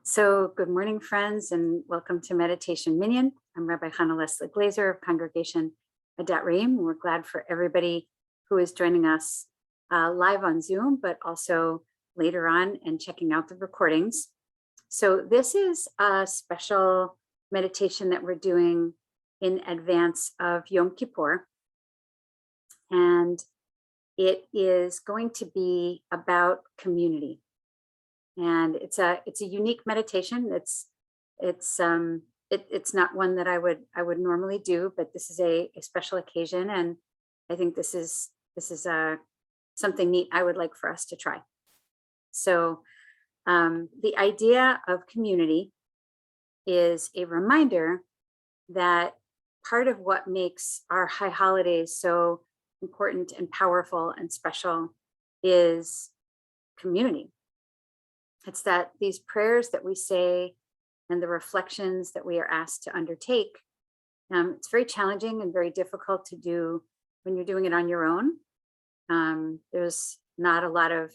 So good morning, friends, and welcome to Meditation Minyan. I'm Rabbi Hannah Leslie Glazer of Congregation Adat Reim. We're glad for everybody who is joining us live on Zoom, but also later on and checking out the recordings. So this is a special meditation that we're doing in advance of Yom Kippur. And it is going to be about community. And it's a unique meditation. It's not one that I would normally do, but this is a special occasion, and I think this is something neat I would like for us to try. So the idea of community is a reminder that part of what makes our high holidays so important and powerful and special is community. It's that these prayers that we say and the reflections that we are asked to undertake, it's very challenging and very difficult to do when you're doing it on your own. There's not a lot of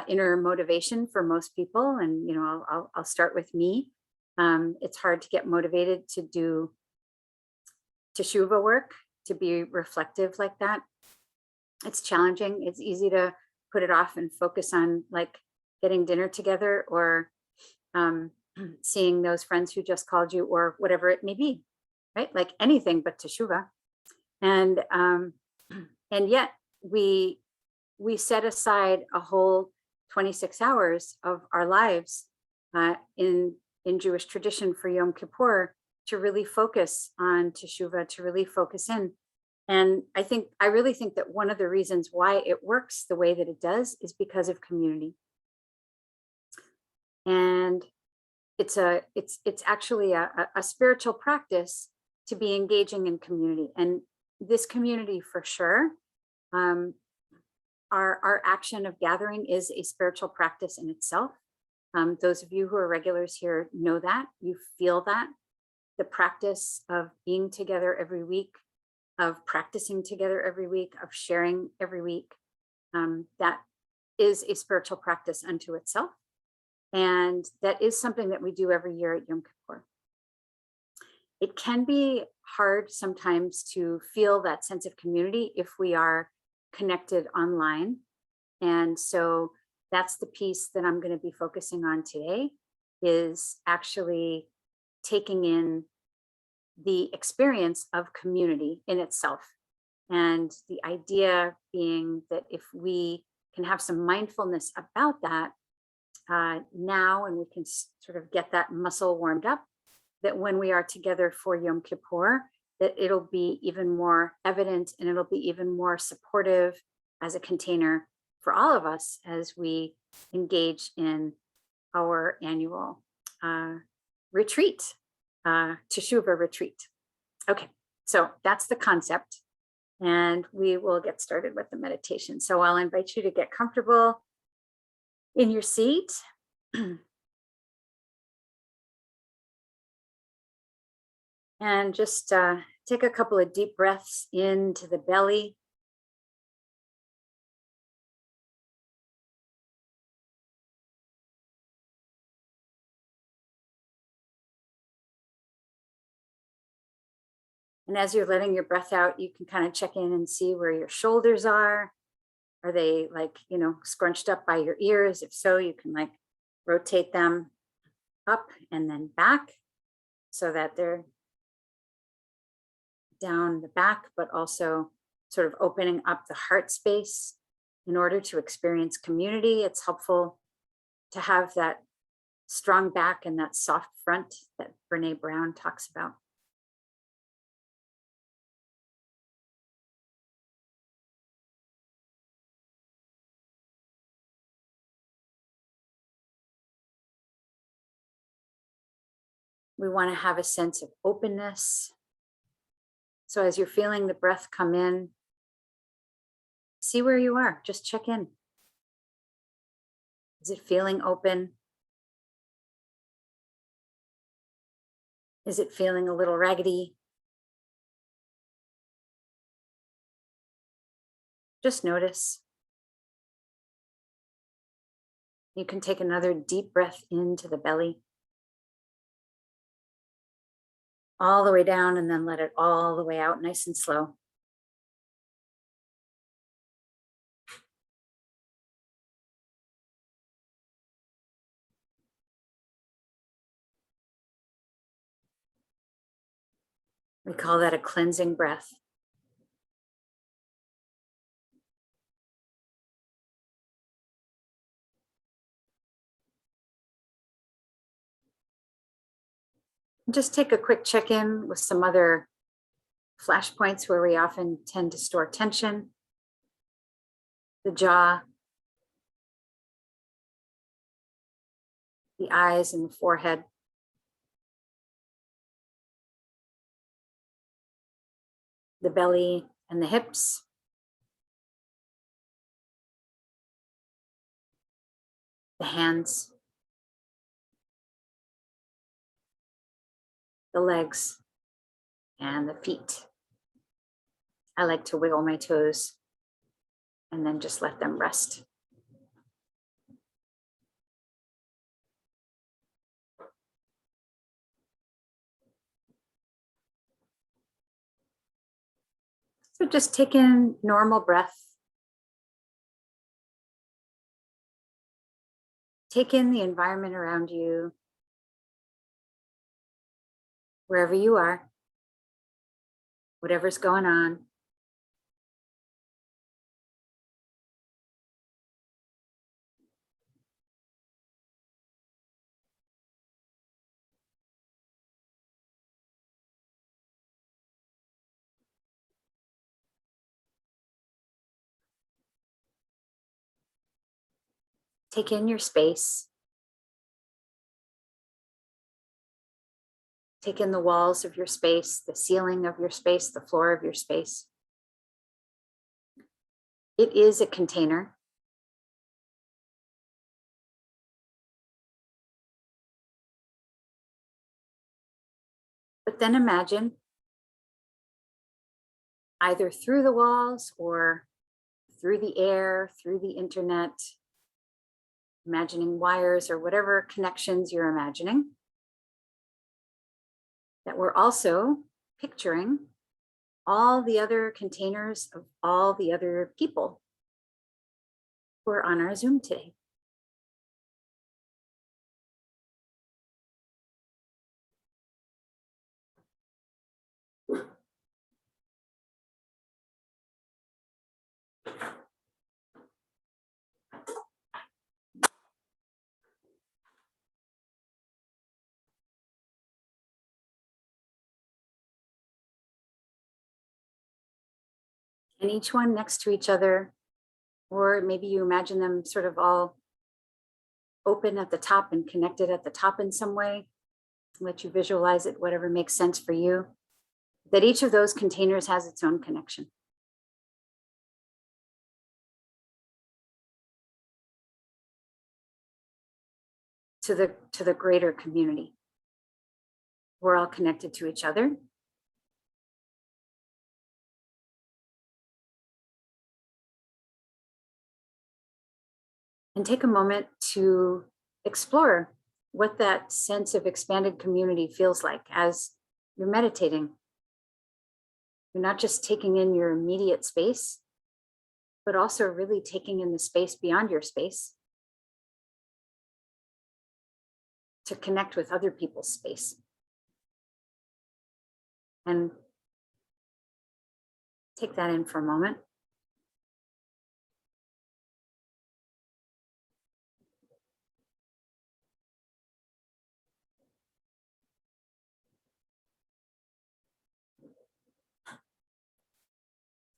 inner motivation for most people. And, I'll start with me. It's hard to get motivated to do teshuvah work, to be reflective like that. It's challenging. It's easy to put it off and focus on like getting dinner together or seeing those friends who just called you or whatever it may be, right? Like anything but teshuvah. And yet we set aside a whole 26 hours of our lives in Jewish tradition for Yom Kippur to really focus on teshuvah, to really focus in. And I really think that one of the reasons why it works the way that it does is because of community. And it's actually a spiritual practice to be engaging in community, and this community for sure. Our action of gathering is a spiritual practice in itself. Those of you who are regulars here know that, you feel that. The practice of being together every week, of practicing together every week, of sharing every week, that is a spiritual practice unto itself. And that is something that we do every year at Yom Kippur. It can be hard sometimes to feel that sense of community if we are connected online. And so that's the piece that I'm going to be focusing on today, is actually taking in the experience of community in itself. And the idea being that if we can have some mindfulness about that, now, and we can sort of get that muscle warmed up, that when we are together for Yom Kippur, that it'll be even more evident and it'll be even more supportive as a container for all of us as we engage in our annual retreat, teshuvah retreat. Okay, so that's the concept, and we will get started with the meditation. So I'll invite you to get comfortable in your seat. And just take a couple of deep breaths into the belly. And as you're letting your breath out, you can kind of check in and see where your shoulders are. Are they like, scrunched up by your ears? If so, you can like rotate them up and then back so that they're down the back, but also sort of opening up the heart space in order to experience community. It's helpful to have that strong back and that soft front that Brene Brown talks about. We want to have a sense of openness. So as you're feeling the breath come in, see where you are, just check in. Is it feeling open? Is it feeling a little raggedy? Just notice. You can take another deep breath into the belly, all the way down, and then let it all the way out, nice and slow. We call that a cleansing breath. Just take a quick check-in with some other flashpoints where we often tend to store tension. The jaw, the eyes and the forehead. The belly and the hips. The hands. The legs and the feet. I like to wiggle my toes and then just let them rest. So just take in normal breath. Take in the environment around you, wherever you are, whatever's going on. Take in your space. Take in the walls of your space, the ceiling of your space, the floor of your space. It is a container. But then imagine, either through the walls or through the air, through the internet, imagining wires or whatever connections you're imagining, that we're also picturing all the other containers of all the other people who are on our Zoom today. And each one next to each other, or maybe you imagine them sort of all open at the top and connected at the top in some way. Let you visualize it, whatever makes sense for you. That each of those containers has its own connection to the greater community. We're all connected to each other. And take a moment to explore what that sense of expanded community feels like as you're meditating. You're not just taking in your immediate space, but also really taking in the space beyond your space to connect with other people's space. And take that in for a moment.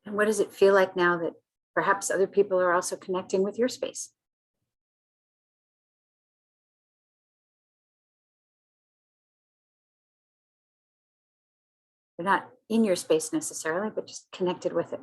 And what does it feel like now that perhaps other people are also connecting with your space? They're not in your space necessarily, but just connected with it.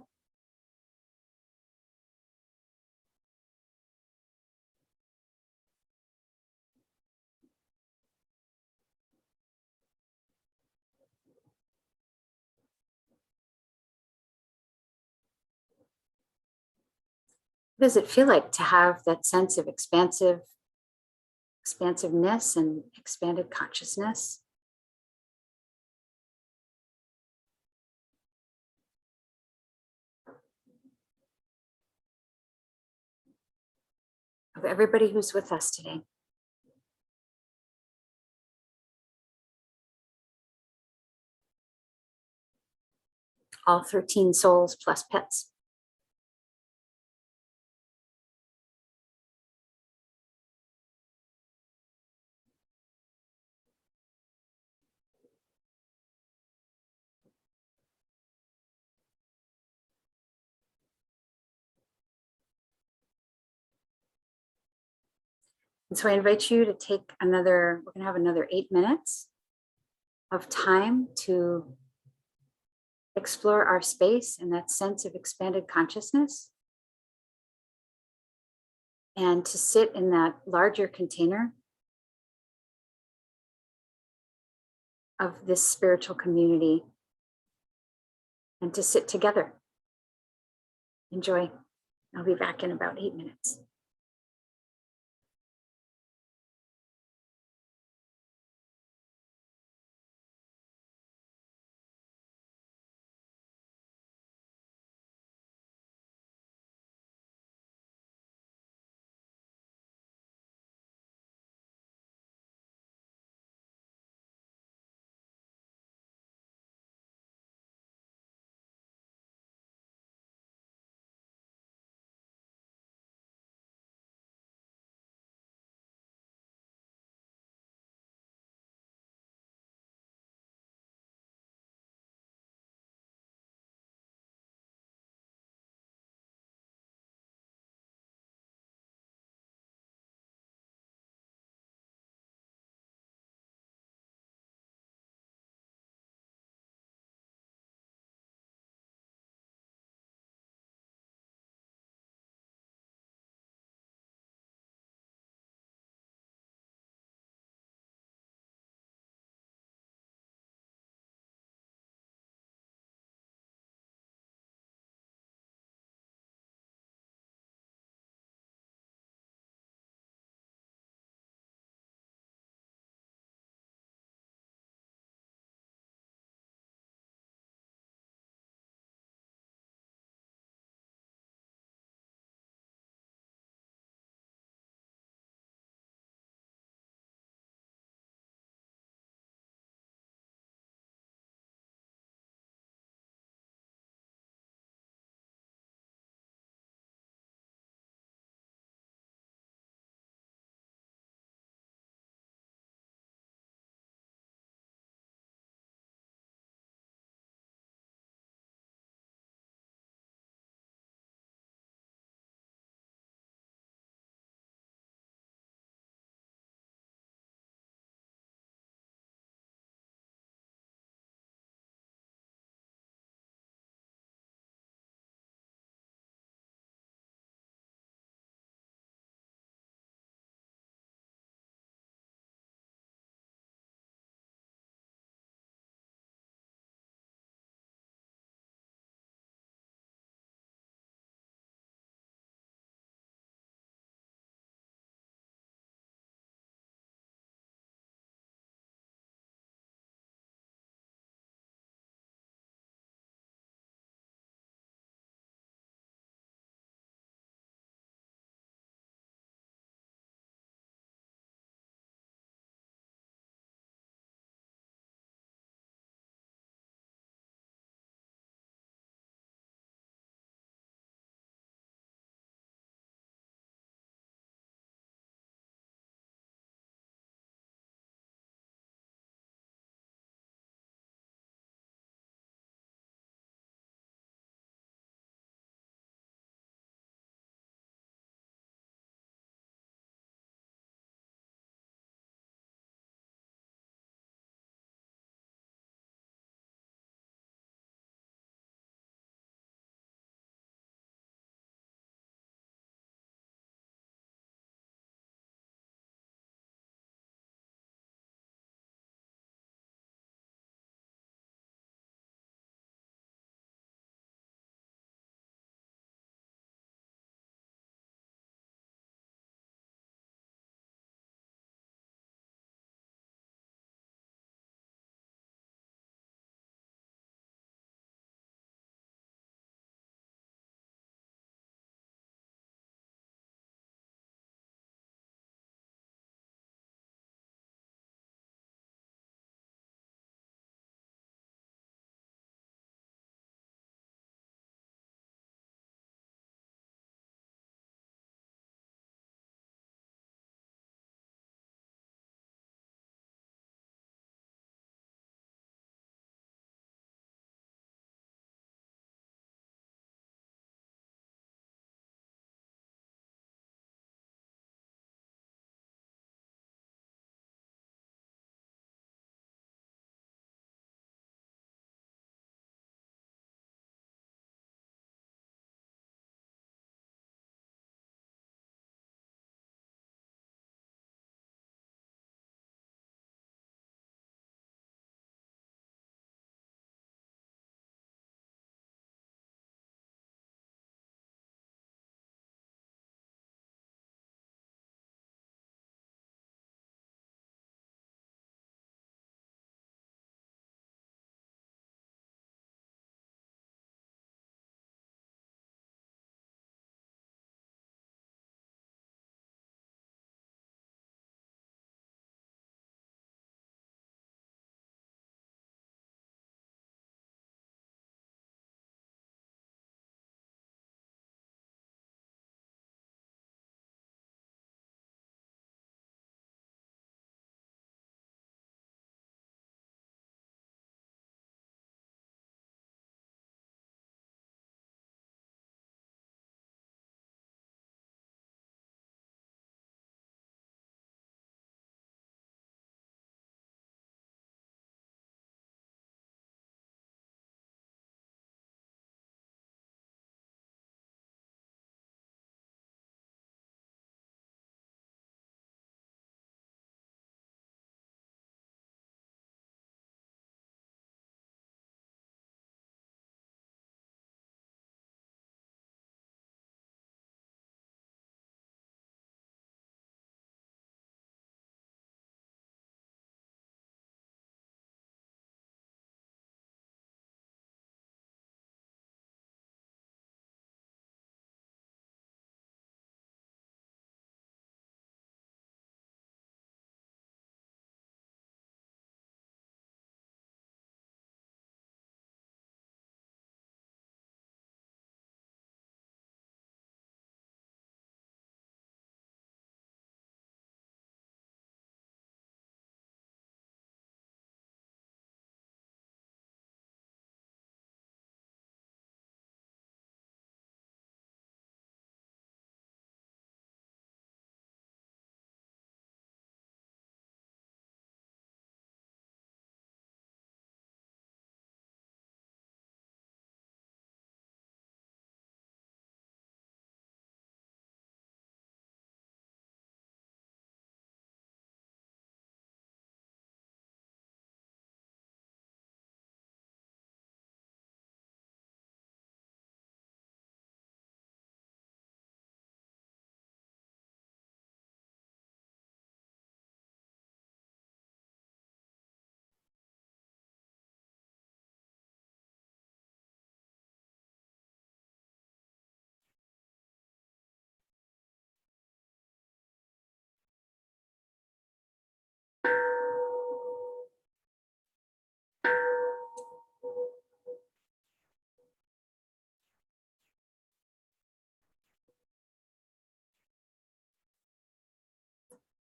What does it feel like to have that sense of expansive expansiveness and expanded consciousness. Of everybody who's with us today. All 13 souls plus pets. And so I invite you to take we're gonna have another 8 minutes of time to explore our space and that sense of expanded consciousness, and to sit in that larger container of this spiritual community and to sit together. Enjoy. I'll be back in about 8 minutes.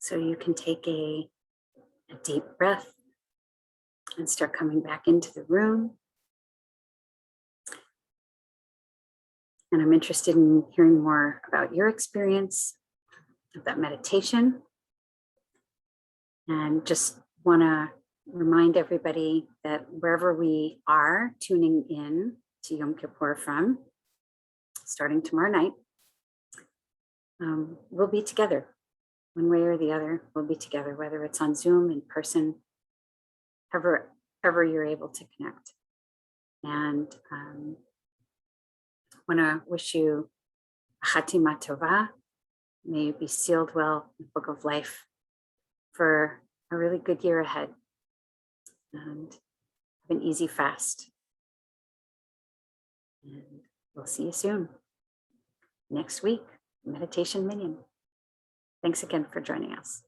So you can take a deep breath and start coming back into the room. And I'm interested in hearing more about your experience of that meditation. And just want to remind everybody that wherever we are tuning in to Yom Kippur from, starting tomorrow night, we'll be together. One way or the other, we'll be together, whether it's on Zoom, in person, however you're able to connect. And want to wish you a Chatima Tova. May you be sealed well in the book of life for a really good year ahead. And have an easy fast. And we'll see you soon. Next week, Meditation Minyan. Thanks again for joining us.